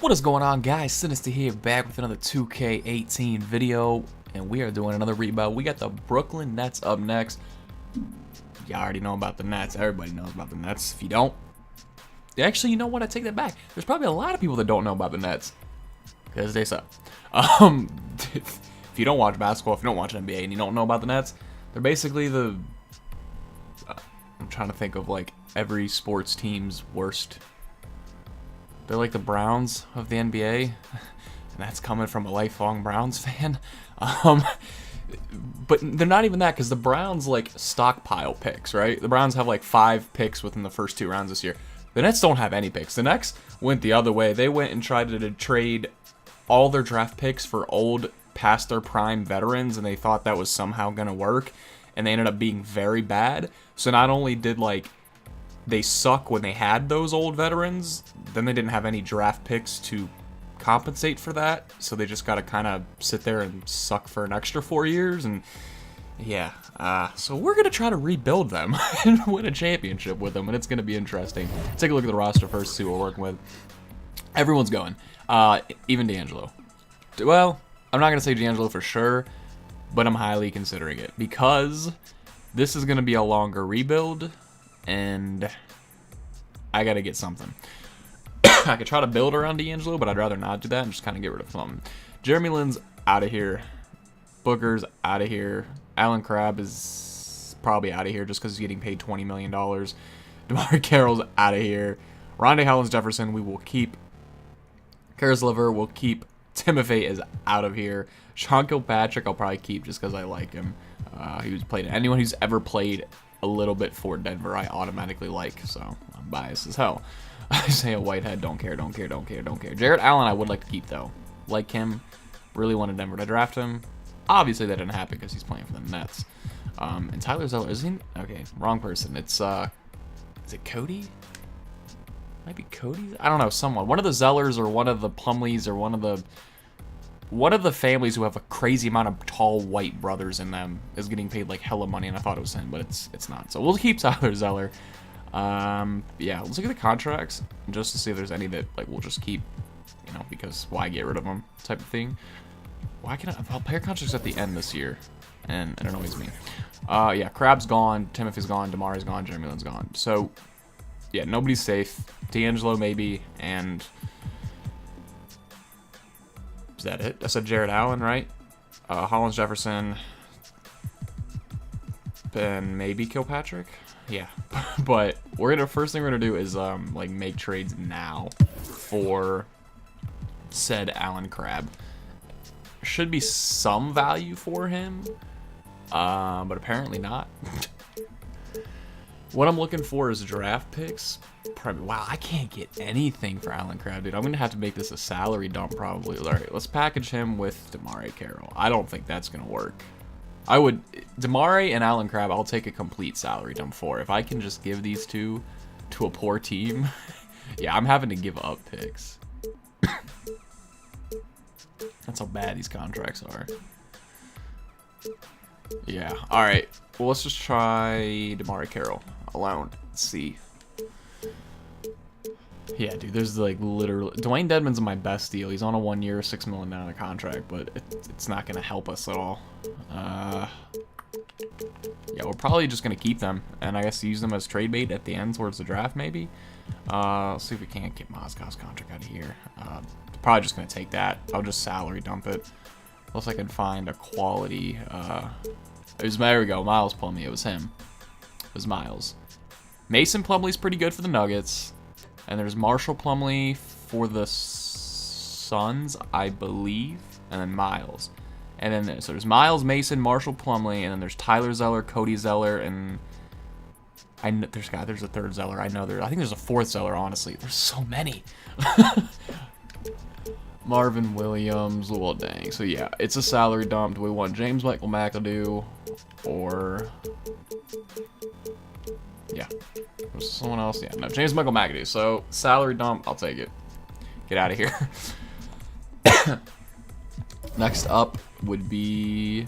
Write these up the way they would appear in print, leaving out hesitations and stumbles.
What is going on, guys? Sinister here, back with another 2K18 video, and we are doing another rebuild. We got the Brooklyn Nets up next. You already know about the Nets. Everybody knows about the Nets. If you don't, actually, you know what? I take that back. There's probably a lot of people that don't know about the Nets because they suck. If you don't watch basketball, if you don't watch NBA, and you don't know about the Nets, they're basically the I'm trying to think of like every sports team's worst. They're like the Browns of the NBA, and that's coming from a lifelong Browns fan. But they're not even that, because the Browns like stockpile picks, right? The Browns have like 5 picks within the first 2 rounds this year. The Nets don't have any picks. The Nets went the other way. They went and tried to trade all their draft picks for old, past their prime veterans, and they thought that was somehow going to work, and they ended up being very bad. So not only did like they suck when they had those old veterans, then they didn't have any draft picks to compensate for that, so they just got to kind of sit there and suck for an extra 4 years. And yeah, so we're going to try to rebuild them and win a championship with them, and it's going to be interesting. Take a look at the roster first, see what we're working with. Everyone's going, even D'Angelo. Well, I'm not going to say D'Angelo for sure, but I'm highly considering it, because this is going to be a longer rebuild, and I got to get something. I could try to build around D'Angelo, but I'd rather not do that and just kind of get rid of something. Jeremy Lin's out of here. Booker's out of here. Alan Crabb is probably out of here just because he's getting paid $20 million. DeMar Carroll's out of here. Rondae Hollins-Jefferson we will keep. Karis LeVert will keep. Timothy is out of here. Sean Kilpatrick I'll probably keep just because I like him. He was played. Anyone who's ever played a little bit for Denver I automatically like, so I'm biased as hell. Isaiah Whitehead, don't care. Jared Allen I would like to keep though. Like him. Really wanted Denver to draft him. Obviously that didn't happen because he's playing for the Nets. And Tyler Zeller, is he? Okay, wrong person. It's is it Cody? Might be Cody? I don't know, someone. One of the Zellers or one of the Plumleys or one of the families who have a crazy amount of tall white brothers in them is getting paid like hella money, and I thought it was him, but it's not. So we'll keep Tyler Zeller. Yeah, let's look at the contracts just to see if there's any that like we'll just keep, you know, because why get rid of them type of thing. Why can I'll pay contracts at the end this year, and it annoys me. Yeah, Crab's gone, Timothy's gone, Damari's gone, Jeremy Lin's gone. So yeah, nobody's safe. D'Angelo maybe, and is that it? I said Jared Allen, right? Hollins-Jefferson, and maybe Kilpatrick. Yeah, but first thing we're gonna do is like make trades now for said Alan Crabb. Should be some value for him, but apparently not. What I'm looking for is draft picks. Probably, wow, I can't get anything for Alan Crabb, dude. I'm gonna have to make this a salary dump probably. All right, let's package him with DeMar Carroll. I don't think that's gonna work. I would DeMar and Alan Crabb I'll take a complete salary dump for. If I can just give these two to a poor team. Yeah, I'm having to give up picks. That's how bad these contracts are. Yeah, alright. Well, let's just try DeMar Carroll alone. Let's see. Yeah, dude, there's like literally Dwayne Dedmon's my best deal. He's on a 1-year, $6 million contract, but it's not gonna help us at all. Yeah, we're probably just gonna keep them, and I guess use them as trade bait at the end towards the draft, maybe. Let's see if we can't get Mozgov's contract out of here. Probably just gonna take that. I'll just salary dump it. Unless I can find a quality. There we go. Miles Plumlee. It was him. It was Miles. Mason Plumlee's pretty good for the Nuggets. And there's Marshall Plumlee for the Suns, I believe. And then Miles. And then there's Miles, Mason, Marshall Plumlee, and then there's Tyler Zeller, Cody Zeller, and I know there's a third Zeller. I think there's a fourth Zeller, honestly. There's so many. Marvin Williams, well dang. So yeah, it's a salary dump. Do we want James Michael McAdoo or yeah. There's someone else? Yeah, no, James Michael McAdoo. So salary dump, I'll take it. Get out of here. Next up would be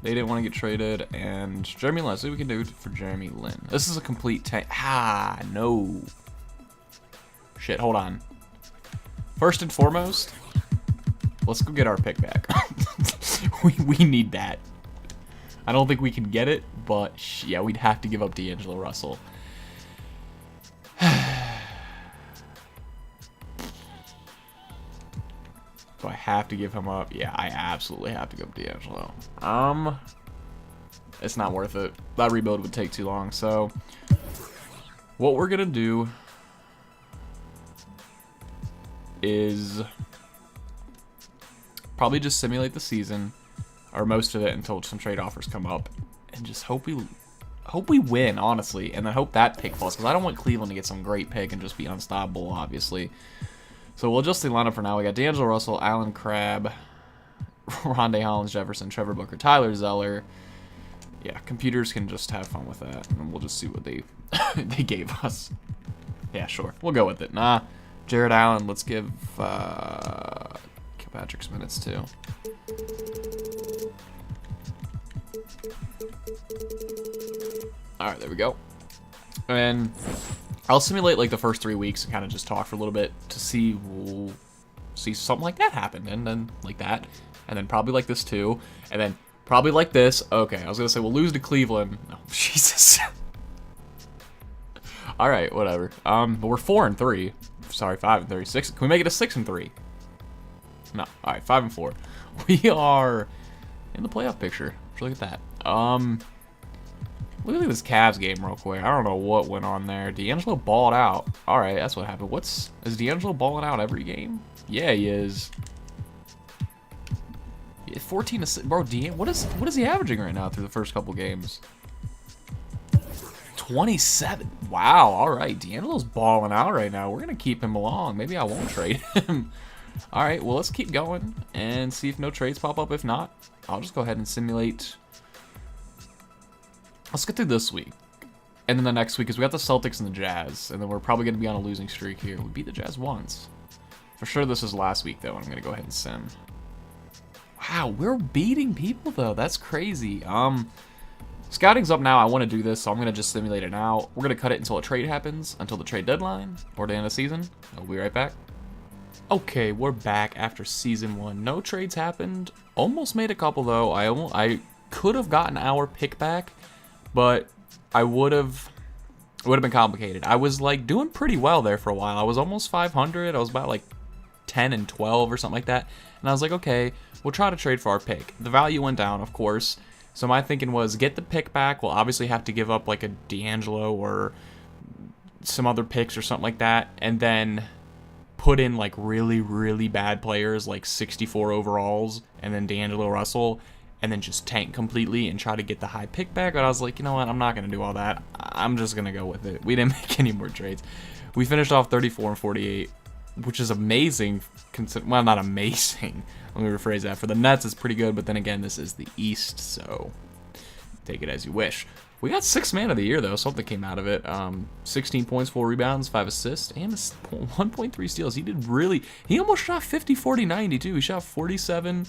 they didn't want to get traded, and Jeremy Lin. Let's see what we can do for Jeremy Lin. This is a complete tank. No. shit, hold on. First and foremost, let's go get our pick back. we need that. I don't think we can get it, but yeah, we'd have to give up D'Angelo Russell. Do I have to give him up? Yeah, I absolutely have to give up D'Angelo. It's not worth it. That rebuild would take too long. So what we're gonna do is probably just simulate the season, or most of it, until some trade offers come up, and just hope we win, honestly, and then hope that pick falls, because I don't want Cleveland to get some great pick and just be unstoppable, obviously. So we'll adjust the lineup for now. We got D'Angelo Russell, Allen Crabbe, Rondé Hollins, Jefferson, Trevor Booker, Tyler Zeller. Yeah, computers can just have fun with that, and we'll just see what they they gave us. Yeah, sure, we'll go with it. Nah, Jared Allen. Let's give Kilpatrick's minutes too. All right, there we go. And I'll simulate like the first 3 weeks and kind of just talk for a little bit to see we'll see something like that happen, and then like that, and then probably like this too, and then probably like this. Okay, I was gonna say we'll lose to Cleveland. No, Jesus. All right, whatever. But we're 4-3. Sorry, 5-3. 6. Can we make it a 6-3? No. All right, 5-4. We are in the playoff picture. Look at that. Look at this Cavs game real quick. I don't know what went on there. D'Angelo balled out. All right, that's what happened. Is D'Angelo balling out every game? Yeah, he is. 14 to 6. Bro, what is he averaging right now through the first couple games? 27. Wow. All right, D'Angelo's balling out right now. We're gonna keep him along. Maybe I won't trade him. All right. Well, let's keep going and see if no trades pop up. If not, I'll just go ahead and simulate. Let's get through this week, and then the next week is we got the Celtics and the Jazz, and then we're probably going to be on a losing streak here. We beat the Jazz once. For sure this is last week, though, and I'm going to go ahead and sim. Wow, we're beating people, though. That's crazy. Scouting's up now. I want to do this, so I'm going to just simulate it now. We're going to cut it until a trade happens, until the trade deadline, or the end of the season. I'll be right back. Okay, we're back after Season 1. No trades happened. Almost made a couple, though. I could have gotten our pick back, but it would have been complicated. I was like doing pretty well there for a while. I was almost 500. I was about like 10-12 or something like that. And I was like, okay, we'll try to trade for our pick. The value went down, of course. So my thinking was get the pick back. We'll obviously have to give up like a D'Angelo or some other picks or something like that. And then put in like really, really bad players like 64 overalls and then D'Angelo Russell, and then just tank completely and try to get the high pick back. But I was like, you know what? I'm not going to do all that. I'm just going to go with it. We didn't make any more trades. We finished off 34-48, which is amazing. Well, not amazing. Let me rephrase that. For the Nets, it's pretty good. But then again, this is the East, so take it as you wish. We got 6th man of the year, though. Something came out of it. 16 points, 4 rebounds, 5 assists, and 1.3 steals. He almost shot 50, 40, 90, too. He shot 47,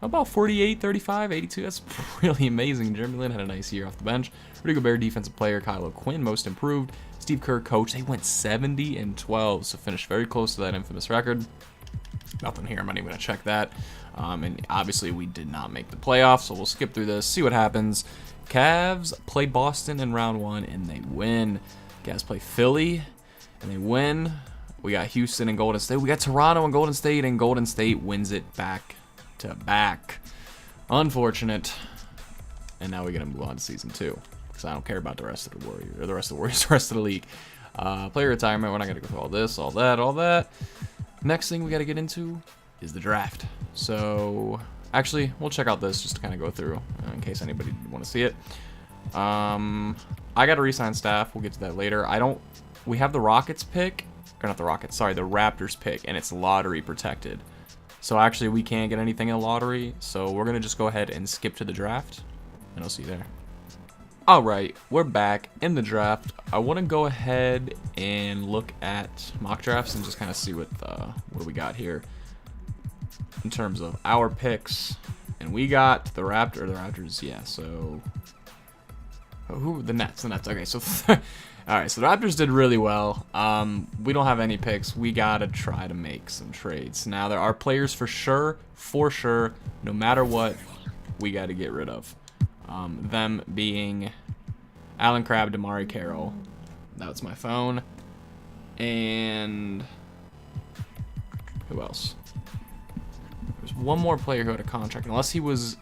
about 48, 35, 82. That's really amazing. Jeremy Lin had a nice year off the bench. Rudy Gobert, defensive player. Kylo Quinn, most improved. Steve Kerr, coach. They went 70-12, so finished very close to that infamous record. Nothing here. I'm not even going to check that. And obviously, we did not make the playoffs, so we'll skip through this, see what happens. Cavs play Boston in round 1, and they win. Cavs play Philly, and they win. We got Houston and Golden State. We got Toronto and Golden State wins it back to back. Unfortunate. And now we're gonna move on to season 2 because I don't care about the rest of the Warriors, or the rest of the league. Player retirement. We're not gonna go through all this, all that. Next thing we got to get into is the draft. So actually, we'll check out this just to kind of go through in case anybody want to see it. I got to re-sign staff. We'll get to that later. We have the Rockets pick, or not the Rockets. Sorry, the Raptors pick, and it's lottery protected. So actually, we can't get anything in the lottery. So we're gonna just go ahead and skip to the draft, and I'll see you there. All right, we're back in the draft. I want to go ahead and look at mock drafts and just kind of see what do we got here in terms of our picks. And we got the Raptors, yeah. So the Nets. Okay, so All right, so the Raptors did really well. We don't have any picks. We gotta try to make some trades. Now there are players for sure, no matter what, we gotta get rid of. Them being Allen Crabbe, Damari Carroll. That's my phone. And who else? There's one more player who had a contract, unless he was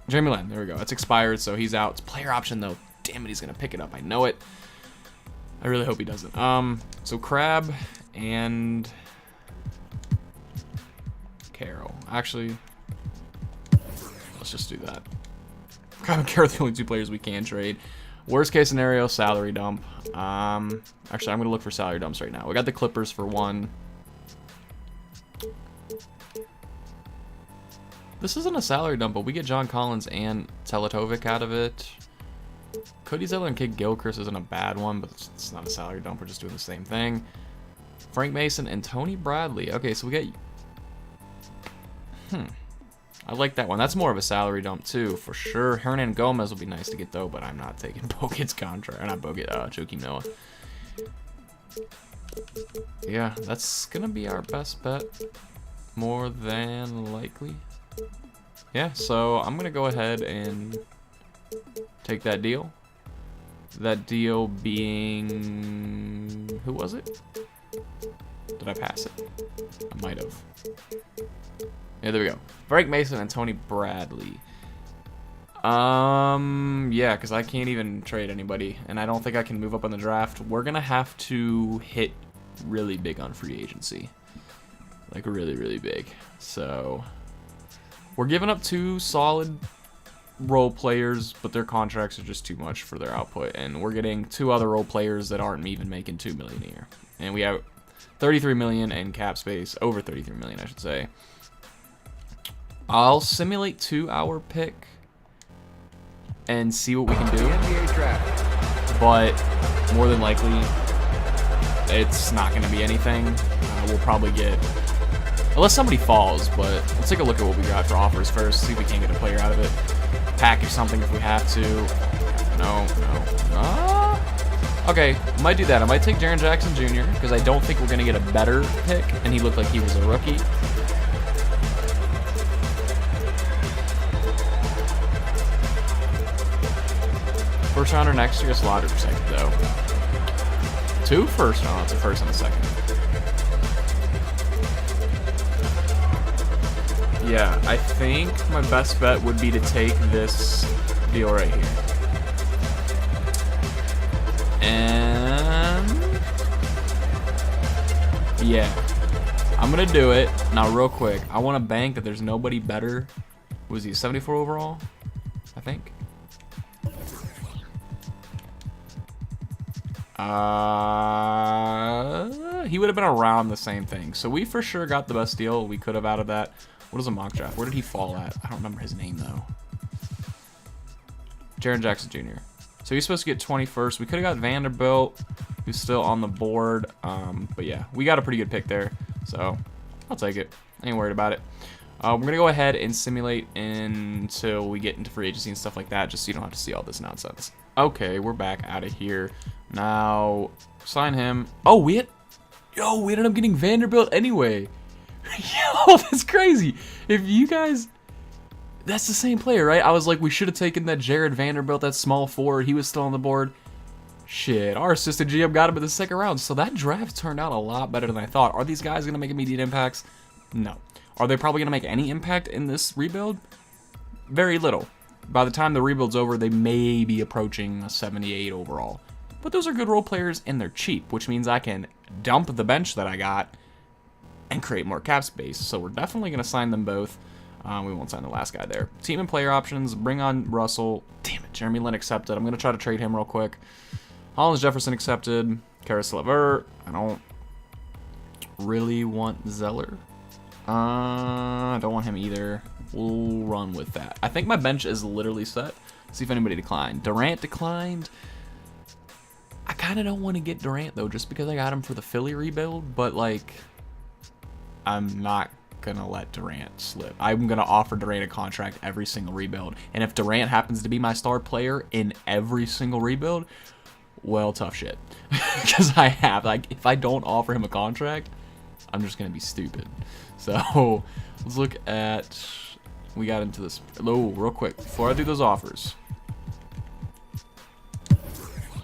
Jeremy Lamb. There we go. It's expired, so he's out. It's player option though. Damn it, he's gonna pick it up. I know it. I really hope he doesn't. So Crabbe and Carroll. Actually, let's just do that. Crabbe and Carroll are the only two players we can trade. Worst case scenario, salary dump. Actually, I'm gonna look for salary dumps right now. We got the Clippers for one. This isn't a salary dump, but we get John Collins and Teletovic out of it. Cody Zeller and Kid Gilchrist isn't a bad one, but it's not a salary dump. We're just doing the same thing. Frank Mason and Tony Bradley. Okay, so we get... I like that one. That's more of a salary dump, too, for sure. Hernan Gomez will be nice to get, though, but I'm not taking Bogut's contract. Or not Bogut, Joakim Noah. Yeah, that's going to be our best bet. More than likely. Yeah, so I'm going to go ahead and take that deal. That deal being... Who was it? Did I pass it? I might have. Yeah, there we go. Frank Mason and Tony Bradley. Yeah, because I can't even trade anybody, and I don't think I can move up on the draft. We're going to have to hit really big on free agency. Like, really, really big. So, we're giving up two solid role players, but their contracts are just too much for their output, and we're getting two other role players that aren't even making $2 million a year, and we have $33 million in cap space, over $33 million, I should say. I'll simulate 2-hour pick and see what we can do, but more than likely, it's not going to be anything. We'll probably get, unless somebody falls, but let's take a look at what we got for offers first, see if we can get a player out of it. Package something if we have to. No. Okay, might do that. I might take Jaren Jackson Jr. because I don't think we're going to get a better pick, and he looked like he was a rookie. First rounder next year, slotted for second, though. 2 first rounds, a first and a second. Yeah, I think my best bet would be to take this deal right here. And yeah, I'm gonna do it. Now real quick, I want to bank that there's nobody better. Was he 74 overall? I think. He would have been around the same thing. So we for sure got the best deal we could have out of that. What is a mock draft? Where did he fall at? I don't remember his name, though. Jaren Jackson Jr. So he's supposed to get 21st. We could have got Vanderbilt, who's still on the board. But yeah, we got a pretty good pick there. So I'll take it. Ain't worried about it. We're going to go ahead and simulate until we get into free agency and stuff like that, just so you don't have to see all this nonsense. Okay, we're back out of here. Now, sign him. Oh, we ended up getting Vanderbilt anyway. Yo, that's crazy. If you guys... That's the same player, right? I was like, we should have taken that Jared Vanderbilt, that small forward. He was still on the board. Shit, our assistant GM got him in the second round. So that draft turned out a lot better than I thought. Are these guys going to make immediate impacts? No. Are they probably going to make any impact in this rebuild? Very little. By the time the rebuild's over, they may be approaching a 78 overall. But those are good role players, and they're cheap, which means I can dump the bench that I got and create more cap space. So we're definitely going to sign them both. We won't sign the last guy there. Team and player options. Bring on Russell. Damn it. Jeremy Lin accepted. I'm going to try to trade him real quick. Hollins Jefferson accepted. Karis LeVert. I don't really want Zeller. I don't want him either. We'll run with that. I think my bench is literally set. See if anybody declined. Durant declined. I kind of don't want to get Durant, though, just because I got him for the Philly rebuild. But, like, I'm not going to let Durant slip. I'm going to offer Durant a contract every single rebuild. And if Durant happens to be my star player in every single rebuild, well, tough shit. Because I have, like, if I don't offer him a contract, I'm just going to be stupid. So, let's look at, we got into this, oh, real quick, before I do those offers.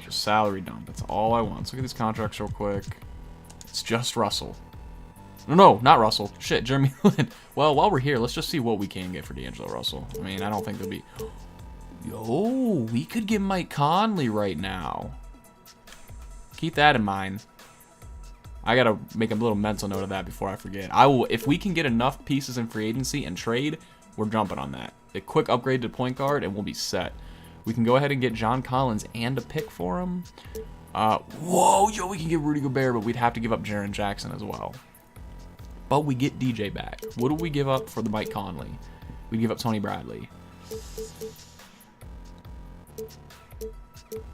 Just salary dump, that's all I want. Let's look at these contracts real quick. It's just Russell. No, not Russell. Shit, Jeremy Lin. Well, while we're here, let's just see what we can get for D'Angelo Russell. I mean, I don't think there'll be... Yo, we could get Mike Conley right now. Keep that in mind. I gotta make a little mental note of that before I forget. I will, if we can get enough pieces in free agency and trade, we're jumping on that. A quick upgrade to point guard, and we'll be set. We can go ahead and get John Collins and a pick for him. Whoa, yo, we can get Rudy Gobert, but we'd have to give up Jaren Jackson as well. But we get DJ back. What do we give up for the Mike Conley? We give up Tony Bradley.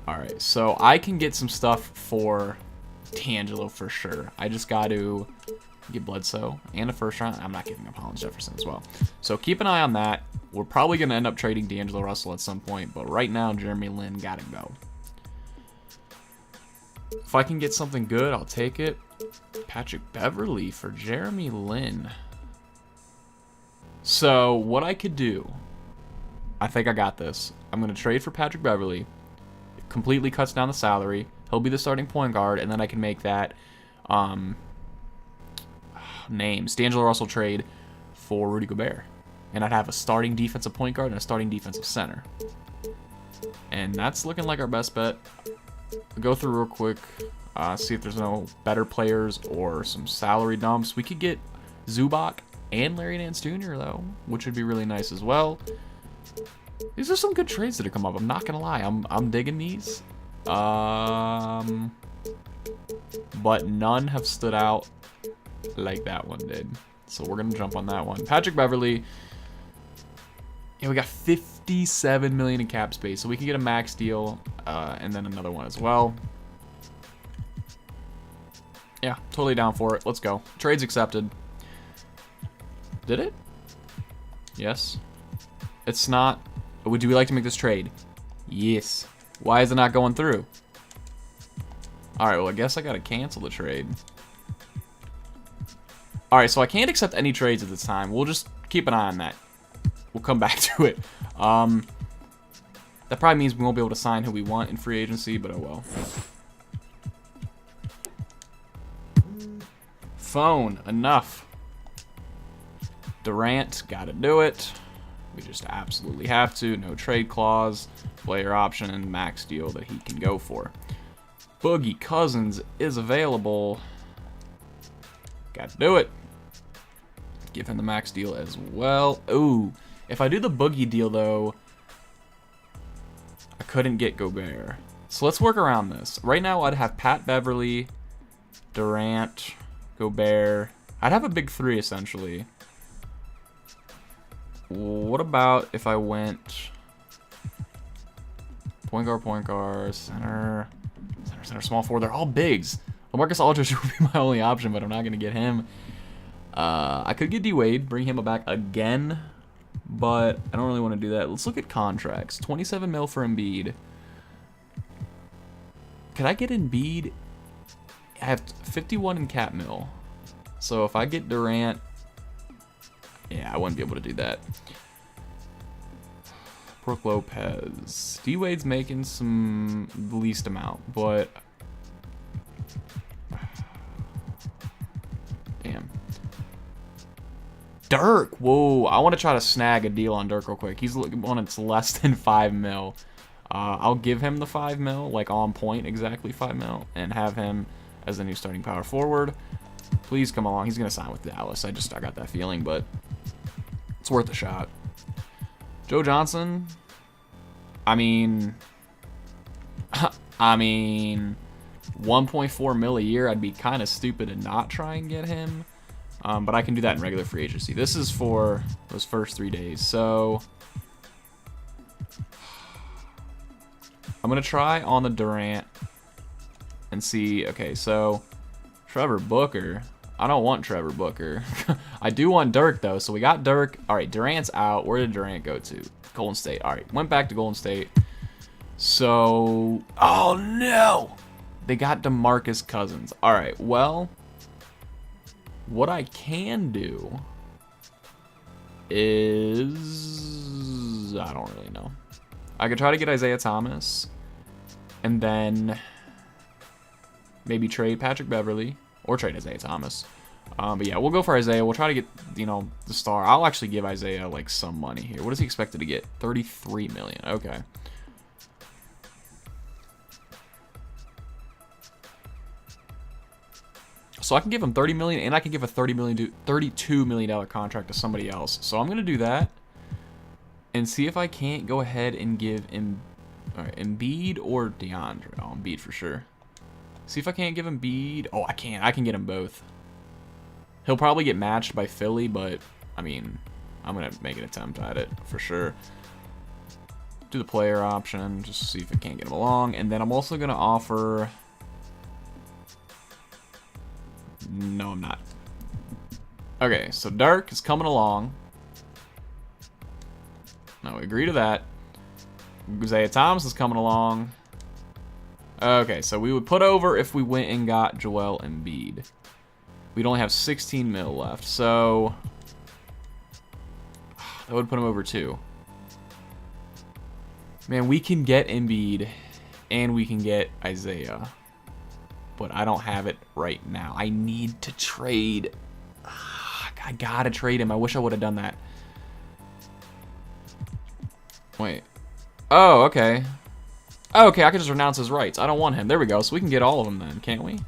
Alright, so I can get some stuff for D'Angelo for sure. I just got to get Bledsoe and a first round. I'm not giving up Holland Jefferson as well. So keep an eye on that. We're probably going to end up trading D'Angelo Russell at some point, but right now, Jeremy Lin got to go. If I can get something good, I'll take it. Patrick Beverley for Jeremy Lin. So what I could do, I think I got this. I'm going to trade for Patrick Beverley. It completely cuts down the salary. He'll be the starting point guard, and then I can make that D'Angelo Russell trade for Rudy Gobert. And I'd have a starting defensive point guard and a starting defensive center. And that's looking like our best bet. I'll go through real quick, see if there's no better players or some salary dumps. We could get Zubac and Larry Nance Jr. though, which would be really nice as well. These are some good trades that have come up. I'm not gonna lie, I'm digging these. But none have stood out like that one did. So we're gonna jump on that one. Patrick Beverley. Yeah, we got 57 million in cap space, so we can get a max deal, and then another one as well. Yeah, totally down for it. Let's go. Trade's accepted. Did it? Yes. It's not. Would you like to make this trade? Yes. Why is it not going through? Alright, well, I guess I gotta cancel the trade. Alright, so I can't accept any trades at this time. We'll just keep an eye on that. We'll come back to it. That probably means we won't be able to sign who we want in free agency, but oh well. Phone, enough. Durant, gotta do it. We just absolutely have to. No trade clause, player option, max deal that he can go for. Boogie Cousins is available. Gotta do it. Give him the max deal as well. Ooh, if I do the Boogie deal though, I couldn't get Gobert. So let's work around this. Right now I'd have Pat Beverley, Durant, Gobert. I'd have a big three essentially. What about if I went point guard, center, small forward? They're all bigs. LaMarcus Aldridge would be my only option, but I'm not going to get him. I could get D-Wade, bring him back again, but I don't really want to do that. Let's look at contracts. 27 mil for Embiid. Could I get Embiid? I have 51 in cap mil. So if I get Durant, yeah, I wouldn't be able to do that. Brook Lopez. D-Wade's making some least amount, but damn. Dirk. Whoa, I want to try to snag a deal on Dirk real quick. He's one that's less than 5 mil. I'll give him the 5 mil, like on point, exactly 5 mil, and have him as the new starting power forward. Please come along. He's gonna sign with Dallas. I got that feeling, but it's worth a shot. Joe Johnson. I mean, 1.4 mil a year. I'd be kind of stupid to not try and get him. But I can do that in regular free agency. This is for those first 3 days. So I'm going to try on the Durant and see. Okay, so Trevor Booker. I don't want Trevor Booker. I do want Dirk, though. So we got Dirk. All right, Durant's out. Where did Durant go to? Golden State. All right, went back to Golden State. So, oh no! They got DeMarcus Cousins. All right, well, what I can do is, I don't really know. I could try to get Isaiah Thomas, and then maybe trade Patrick Beverly, or trade Isaiah Thomas. But yeah, we'll go for Isaiah. We'll try to get, you know, the star. I'll actually give Isaiah, like, some money here. What is he expected to get? $33 million. Okay. So I can give him $30 million, and I can give a $32 million contract to somebody else. So I'm gonna do that, and see if I can't go ahead and give him Embiid or DeAndre. Oh, Embiid for sure. See if I can't give Embiid. Oh, I can. I can get them both. He'll probably get matched by Philly, but I mean, I'm gonna make an attempt at it for sure. Do the player option, just to see if I can't get him along, and then I'm also gonna offer. No, I'm not. Okay, so Dirk is coming along. No, we agree to that. Isaiah Thomas is coming along. Okay, so we would put over if we went and got Joel Embiid. We'd only have 16 mil left, so that would put him over too. Man, we can get Embiid and we can get Isaiah, but I don't have it right now. I need to trade. I gotta trade him. I wish I would have done that. Wait. Oh, okay. Oh, okay, I can just renounce his rights. I don't want him. There we go. So we can get all of them then, can't we?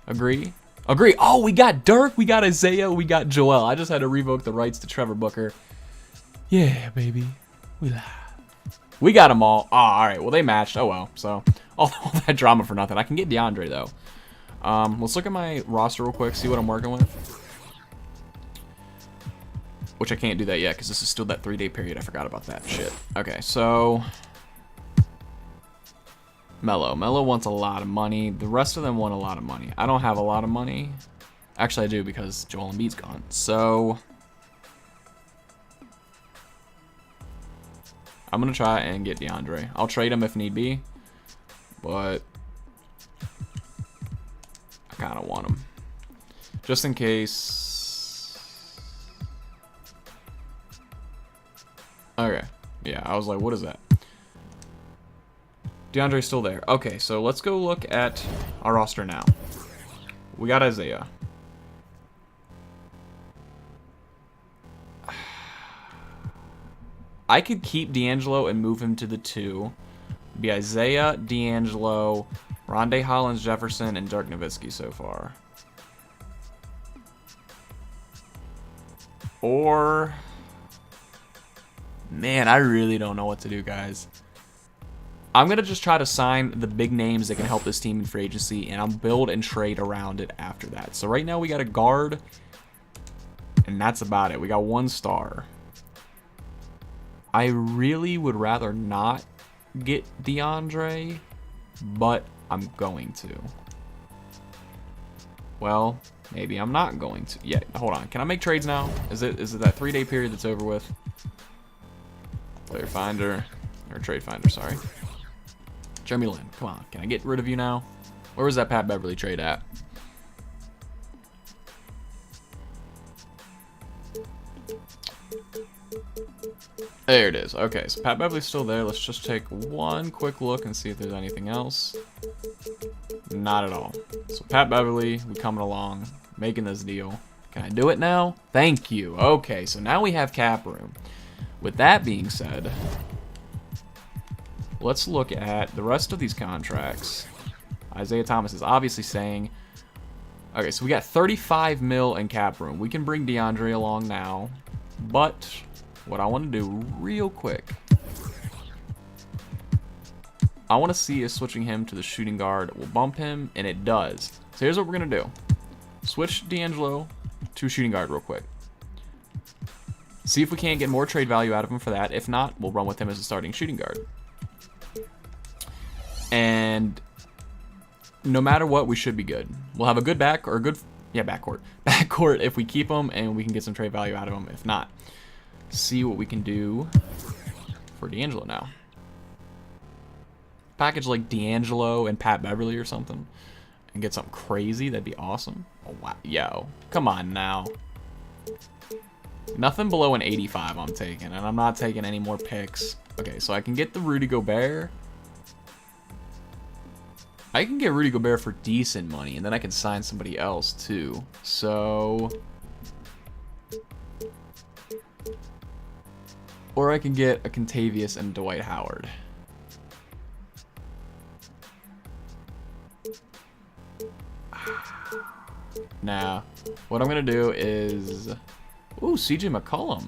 Agree? Agree. Oh, we got Dirk, we got Isaiah, we got Joel. I just had to revoke the rights to Trevor Booker. Yeah, baby. We got them all. Oh, all right. Well, they matched. Oh, well. So all that drama for nothing. I can get DeAndre, though. Let's look at my roster real quick, see what I'm working with. Which I can't do that yet because this is still that 3-day period. I forgot about that shit. Okay, so Melo wants a lot of money. The rest of them want a lot of money. I don't have a lot of money. Actually, I do because Joel Embiid's gone. So I'm going to try and get DeAndre. I'll trade him if need be, but I kind of want him. Just in case. Okay. Yeah, I was like, what is that? DeAndre's still there. Okay, so let's go look at our roster now. We got Isaiah. I could keep D'Angelo and move him to the 2. It'd be Isaiah, D'Angelo, Rondae Hollins-Jefferson, and Dirk Nowitzki so far. Or, man, I really don't know what to do, guys. I'm going to just try to sign the big names that can help this team in free agency, and I'll build and trade around it after that. So right now we got a guard, and that's about it. We got 1 star. I really would rather not get DeAndre, but I'm going to. Well, maybe I'm not going to. Yeah, hold on. Can I make trades now? Is it that 3-day period that's over with? Player finder, or trade finder, sorry. Jeremy Lin, come on. Can I get rid of you now? Where was that Pat Beverly trade at? There it is. Okay, so Pat Beverly's still there. Let's just take one quick look and see if there's anything else. Not at all. So Pat Beverly, we coming along, making this deal. Can I do it now? Thank you. Okay, so now we have cap room. With that being said, let's look at the rest of these contracts. Isaiah Thomas is obviously saying, okay, so we got 35 mil in cap room. We can bring DeAndre along now, but what I want to do real quick, I want to see if switching him to the shooting guard will bump him, and it does. So here's what we're going to do. Switch D'Angelo to shooting guard real quick. See if we can't get more trade value out of him for that. If not, we'll run with him as a starting shooting guard. And no matter what, we should be good. We'll have a good backcourt if we keep him, and we can get some trade value out of him. If not, see what we can do for D'Angelo now. package like D'Angelo and Pat Beverly or something and get something crazy, that'd be awesome. Oh, wow. Yo, come on now. Nothing below an 85 I'm taking, and I'm not taking any more picks. Okay, so I can get the Rudy Gobert. I can get Rudy Gobert for decent money, and then I can sign somebody else too. So... Or I can get a Contavious and Dwight Howard. Now, what I'm going to do is... Ooh, CJ McCollum.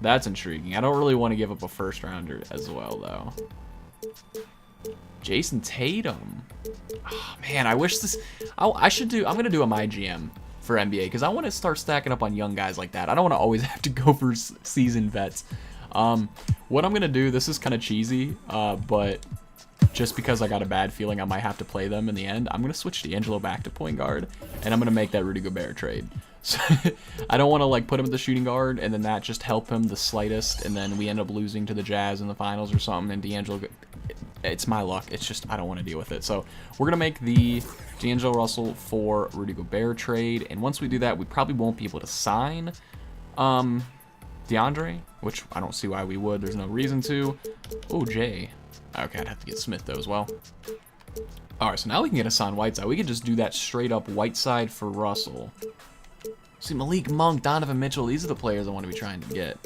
That's intriguing. I don't really want to give up a first rounder as well, though. Jason Tatum. Oh, man, I wish this... I'm going to do a My GM for NBA, because I want to start stacking up on young guys like that. I don't want to always have to go for seasoned vets. What I'm going to do, this is kind of cheesy, but just because I got a bad feeling I might have to play them in the end, I'm going to switch D'Angelo back to point guard, and I'm going to make that Rudy Gobert trade. So I don't want to like put him at the shooting guard, and then that just help him the slightest, and then we end up losing to the Jazz in the finals or something, and D'Angelo... It's my luck. It's just I don't want to deal with it. So we're going to make the D'Angelo Russell for Rudy Gobert trade, and once we do that, we probably won't be able to sign DeAndre, which I don't see why we would. There's no reason to. Oh, Jay. Okay, I'd have to get Smith, though, as well. All right, so now we can get Hassan Whiteside. We could just do that straight up Whiteside for Russell. See, Malik Monk, Donovan Mitchell, these are the players I want to be trying to get.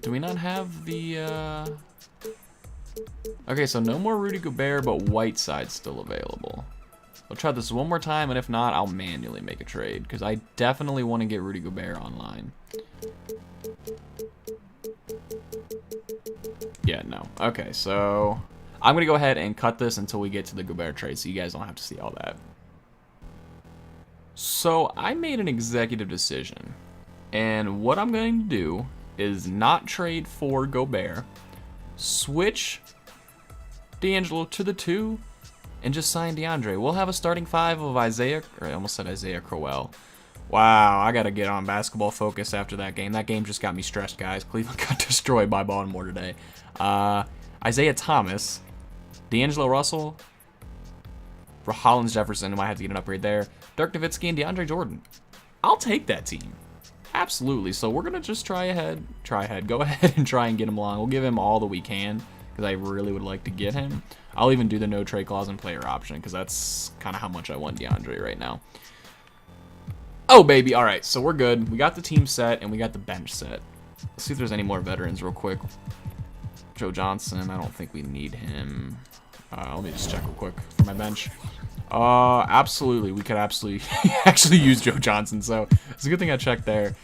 Do we not have the... Okay, so no more Rudy Gobert, but Whiteside's still available. I'll try this one more time, and if not, I'll manually make a trade, because I definitely want to get Rudy Gobert online. Yeah, no. Okay, so I'm going to go ahead and cut this until we get to the Gobert trade, so you guys don't have to see all that. So I made an executive decision, and what I'm going to do is not trade for Gobert, switch D'Angelo to the 2, and just sign DeAndre. We'll have a starting 5 of Isaiah, or I almost said Isaiah Crowell. Wow, I got to get on basketball focus after that game. That game just got me stressed, guys. Cleveland got destroyed by Baltimore today. Isaiah Thomas, D'Angelo Russell, Hollins Jefferson, I had to get an upgrade there, Dirk Nowitzki, and DeAndre Jordan. I'll take that team. Absolutely. So we're going to just go ahead and try and get him along. We'll give him all that we can, because I really would like to get him. I'll even do the no trade clause and player option, because that's kind of how much I want DeAndre right now. Oh, baby. All right, so we're good. We got the team set, and we got the bench set. Let's see if there's any more veterans real quick. Joe Johnson, I don't think we need him. Let me just check real quick for my bench. Absolutely. We could absolutely actually use Joe Johnson, so it's a good thing I checked there.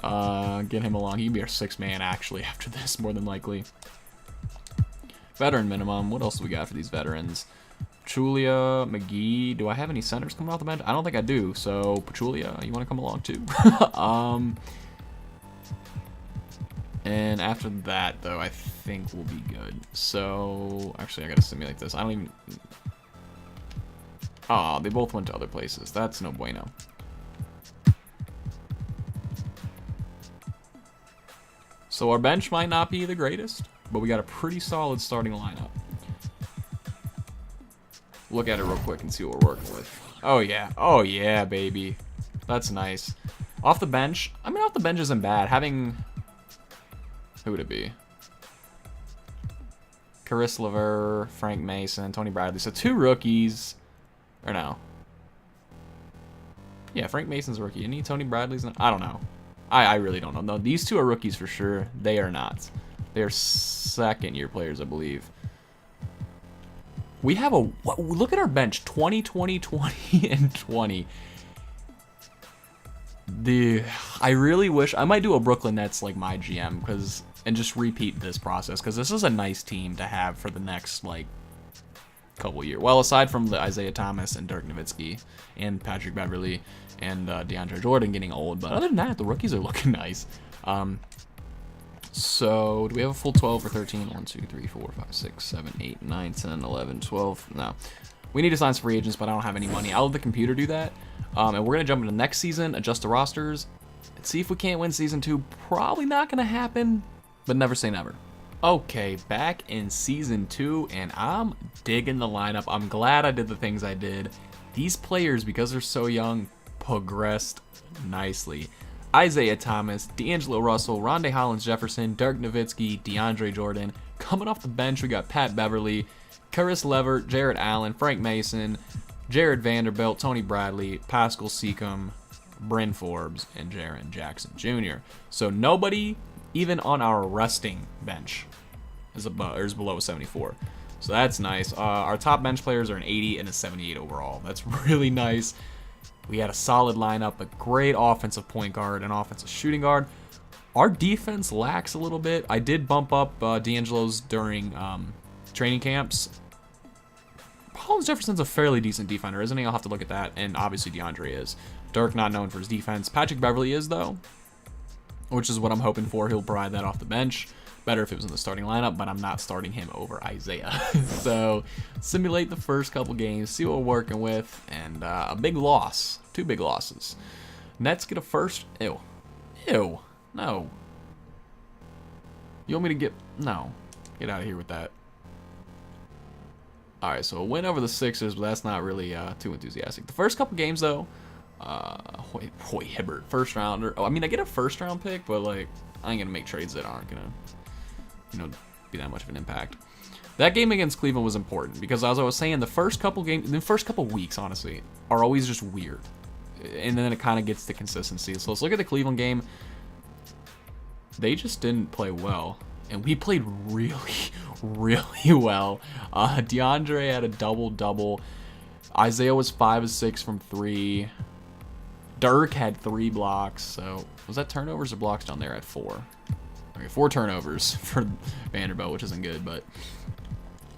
Get him along. He'd be our 6th man, actually, after this, more than likely. Veteran minimum. What else do we got for these veterans? Pachulia, McGee. Do I have any centers coming off the bench? I don't think I do, so Pachulia, you want to come along, too? And after that, though, I think we'll be good. So, actually, I gotta simulate this. I don't even... Oh, they both went to other places. That's no bueno. So our bench might not be the greatest, but we got a pretty solid starting lineup. Look at it real quick and see what we're working with. Oh, yeah. Oh, yeah, baby. That's nice. Off the bench. I mean, off the bench isn't bad. Having... Who would it be? Caris LeVert, Frank Mason, Tony Bradley. So 2 rookies. Or no. Yeah, Frank Mason's a rookie. Isn't he? Tony Bradley's not. I don't know. I really don't know. No, these 2 are rookies for sure. They are not. They are 2nd-year players, I believe. We have a... Look at our bench. 20, 20, 20, and 20. I really wish... I might do a Brooklyn Nets like my GM, because... And just repeat this process, because this is a nice team to have for the next, like, couple years. Well, aside from the Isaiah Thomas and Dirk Nowitzki and Patrick Beverly and DeAndre Jordan getting old, but other than that, the rookies are looking nice. So, do we have a full 12 or 13? 1, 2, 3, 4, 5, 6, 7, 8, 9, 10, 11, 12. No. We need to sign some free agents, but I don't have any money. I'll let the computer do that. And we're going to jump into next season, adjust the rosters, and see if we can't win Season 2. Probably not going to happen, but never say never. Okay, back in Season 2, and I'm digging the lineup. I'm glad I did the things I did. These players, because they're so young, progressed nicely. Isaiah Thomas, D'Angelo Russell, Rondae Hollins-Jefferson, Dirk Nowitzki, DeAndre Jordan. Coming off the bench, we got Pat Beverly, Karis Levert, Jared Allen, Frank Mason, Jared Vanderbilt, Tony Bradley, Pascal Siakam, Bryn Forbes, and Jaren Jackson Jr. So nobody, even on our resting bench, is below a 74. So that's nice. Our top bench players are an 80 and a 78 overall. That's really nice. We had a solid lineup, a great offensive point guard, and offensive shooting guard. Our defense lacks a little bit. I did bump up D'Angelo's during training camps. Hollins Jefferson's a fairly decent defender, isn't he? I'll have to look at that. And obviously DeAndre is. Dirk not known for his defense. Patrick Beverly is, though, which is what I'm hoping for. He'll provide that off the bench. Better if it was in the starting lineup, but I'm not starting him over Isaiah. So simulate the first couple games, see what we're working with, and a big loss. 2 big losses. Nets get a first. Ew. Ew. No. You want me to get... No. Get out of here with that. Alright, so a win over the Sixers, but that's not really too enthusiastic. The first couple games, though, Hoy Hibbert, first rounder. Oh, I mean, I get a first round pick, but like, I ain't gonna make trades that aren't gonna, be that much of an impact. That game against Cleveland was important because, as I was saying, the first couple weeks, honestly, are always just weird, and then it kind of gets to consistency. So let's look at the Cleveland game. They just didn't play well, and we played really, really well. DeAndre had a double-double. Isaiah was 5 of 6 from 3. Dirk had 3 blocks. So was that turnovers or blocks down there at 4? Okay, 4 turnovers for Vanderbilt, which isn't good, but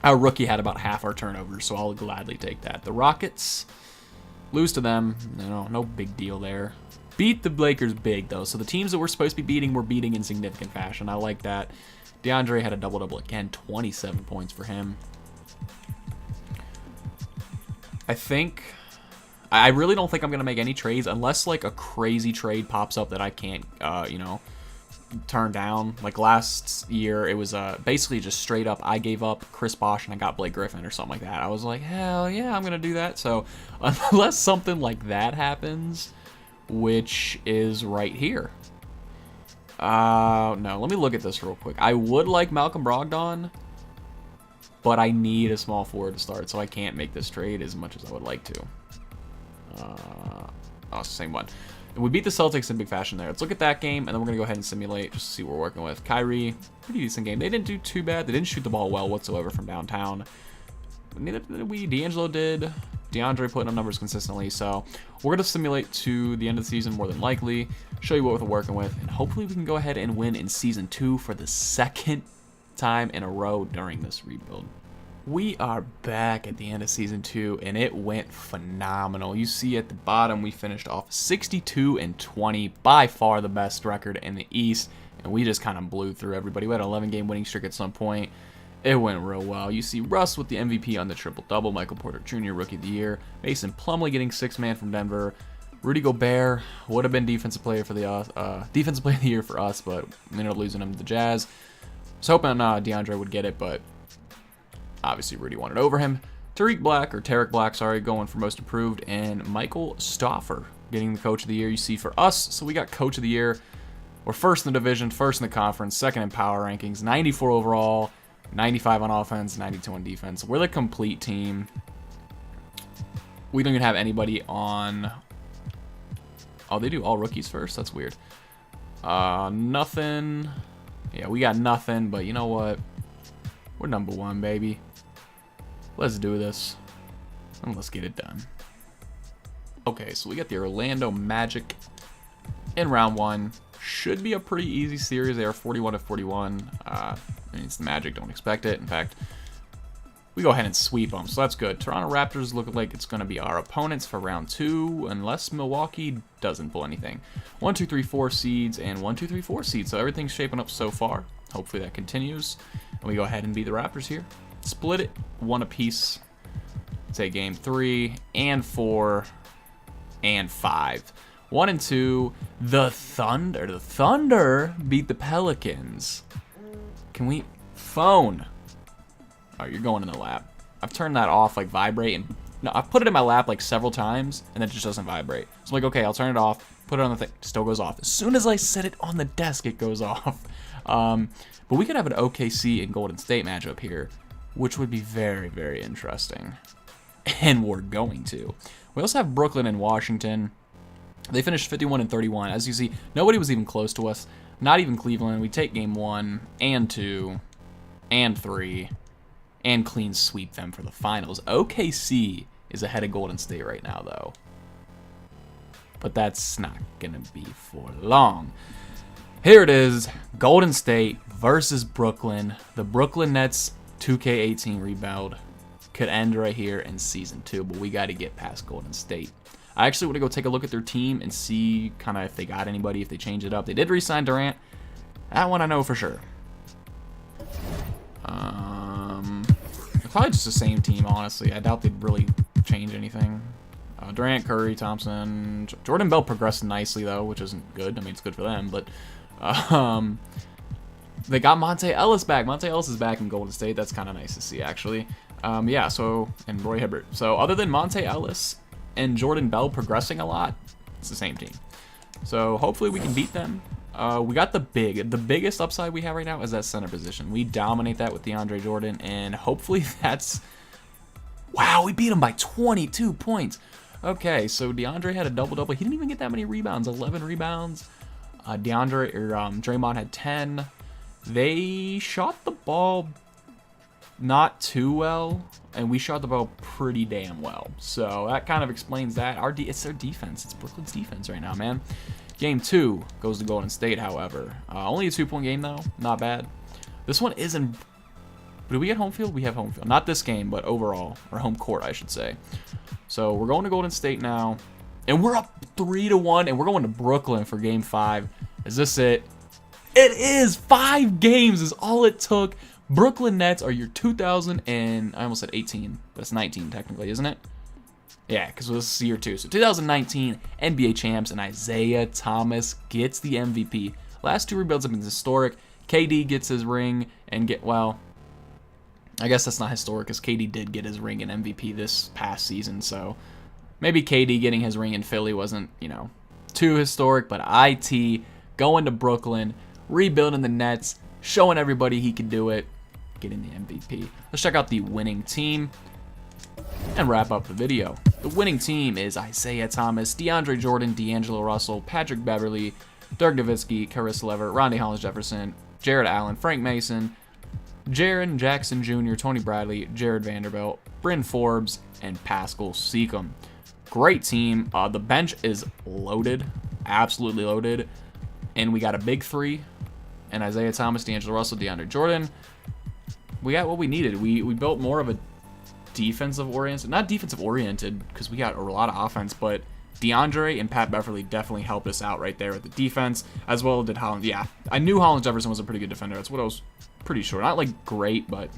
our rookie had about half our turnovers, so I'll gladly take that. The Rockets, lose to them. No big deal there. Beat the Lakers big, though. So the teams that we're supposed to be beating, we're beating in significant fashion. I like that. DeAndre had a double-double again. 27 points for him. I really don't think I'm going to make any trades unless, like, a crazy trade pops up that I can't, turn down. Like, last year, it was basically just straight up, I gave up Chris Bosh and I got Blake Griffin or something like that. I was like, hell yeah, I'm going to do that. So, unless something like that happens, which is right here. No, let me look at this real quick. I would like Malcolm Brogdon, but I need a small forward to start, so I can't make this trade as much as I would like to. It's the same one. And we beat the Celtics in big fashion there. Let's look at that game, and then we're going to go ahead and simulate just to see what we're working with. Kyrie, pretty decent game. They didn't do too bad. They didn't shoot the ball well whatsoever from downtown. Neither did we. D'Angelo did. DeAndre putting up numbers consistently. So we're going to simulate to the end of the season more than likely, show you what we're working with, and hopefully we can go ahead and win in Season 2 for the second time in a row during this rebuild. We are back at the end of Season 2, and it went phenomenal. You see at the bottom, we finished off 62-20, by far the best record in the East, and we just kind of blew through everybody. We had an 11-game winning streak at some point. It went real well. You see Russ with the MVP on the triple-double, Michael Porter Jr. Rookie of the Year, Mason Plumlee getting 6-man from Denver, Rudy Gobert would have been defensive player of the year for us, but we ended up losing him to the Jazz. I was hoping DeAndre would get it, but obviously Rudy wanted over him. Tarek Black, going for most improved, and Michael Stauffer getting the coach of the year. You see for us, so we got coach of the year. We're first in the division, first in the conference, second in power rankings, 94 overall, 95 on offense, 92 on defense. We're the complete team. We don't even have anybody on... Oh, they do all rookies first? That's weird. Nothing. Yeah, we got nothing, but you know what? We're number 1, baby. Let's do this. And let's get it done. Okay, so we got the Orlando Magic in round 1. Should be a pretty easy series. They are 41-41. I mean, it's the Magic. Don't expect it. In fact, we go ahead and sweep them, so that's good. Toronto Raptors look like it's going to be our opponents for round 2, unless Milwaukee doesn't pull anything. 1, 2, 3, 4 seeds, and 1, 2, 3, 4 seeds. So everything's shaping up so far. Hopefully that continues. And we go ahead and beat the Raptors here. Split it 1 apiece. Say game 3 and 4 and 5. 1 and 2. The Thunder beat the Pelicans. Can we phone. Oh, you're going in the lap. I've turned that off, like, vibrate, and no, I've put it in my lap, like, several times, and it just doesn't vibrate. So I'm like, okay, I'll turn it off, put it on the thing, still goes off. As soon as I set it on the desk, it goes off. But we could have an OKC and Golden State matchup here, which would be very, very interesting. And we're going to. We also have Brooklyn and Washington. They finished 51 and 31. As you see, nobody was even close to us. Not even Cleveland. We take game 1 and 2 and 3 and clean sweep them for the finals. OKC is ahead of Golden State right now, though. But that's not going to be for long. Here it is. Golden State versus Brooklyn. The Brooklyn Nets 2K18 rebuild could end right here in Season 2, but we got to get past Golden State. I actually want to go take a look at their team and see kind of if they got anybody, if they change it up. They did re-sign Durant. That one I know for sure. Probably just the same team, honestly. I doubt they'd really change anything. Durant, Curry, Thompson. Jordan Bell progressed nicely, though, which isn't good. I mean, it's good for them, but they got Monte Ellis back. Monte Ellis is back in Golden State. That's kind of nice to see, actually. Yeah, so, and Roy Hibbert. So, other than Monte Ellis and Jordan Bell progressing a lot, it's the same team. So, hopefully we can beat them. We got the biggest upside we have right now is that center position. We dominate that with DeAndre Jordan, and hopefully that's... Wow, we beat him by 22 points. Okay, so DeAndre had a double-double. He didn't even get that many rebounds, 11 rebounds. Draymond had 10. They shot the ball not too well, and we shot the ball pretty damn well. So that kind of explains that. It's their defense. It's Brooklyn's defense right now, man. Game 2 goes to Golden State, however. Only a 2-point game, though. Not bad. This one isn't... Do we get home field? We have home field. Not this game, but overall. Or home court, I should say. So we're going to Golden State now. And we're up 3-1, and we're going to Brooklyn for Game 5. Is this it? It is! 5 games is all it took. Brooklyn Nets are your 2000 and... I almost said 18, but it's 19 technically, isn't it? Yeah, because this is year 2. So 2019 NBA champs, and Isaiah Thomas gets the MVP. Last 2 rebuilds have been historic. KD gets his ring and well, I guess that's not historic because KD did get his ring in MVP this past season. So maybe KD getting his ring in Philly wasn't, too historic. But IT going to Brooklyn, rebuilding the Nets, showing everybody he can do it, getting the MVP. Let's check out the winning team and wrap up the video. The winning team is Isaiah Thomas, DeAndre Jordan, D'Angelo Russell, Patrick Beverley, Dirk Nowitzki, Caris LeVert, Rondae Hollis-Jefferson, Jared Allen, Frank Mason, Jaren Jackson Jr., Tony Bradley, Jared Vanderbilt, Bryn Forbes, and Pascal Siakam. Great team. The bench is loaded, absolutely loaded, and we got a big 3, and Isaiah Thomas, D'Angelo Russell, DeAndre Jordan. We got what we needed. We built more of a not defensive oriented because we got a lot of offense, but DeAndre and Pat Beverley definitely helped us out right there with the defense, as well did Holland. Yeah, I knew Hollis-Jefferson was a pretty good defender. That's what I was pretty sure. Not like great, but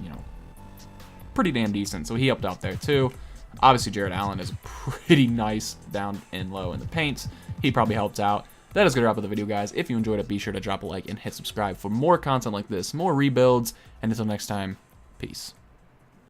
pretty damn decent. So he helped out there too. Obviously, Jared Allen is pretty nice down and low in the paint. He probably helped out. That is going to wrap up the video, guys. If you enjoyed it, be sure to drop a like and hit subscribe for more content like this, more rebuilds, and until next time, peace.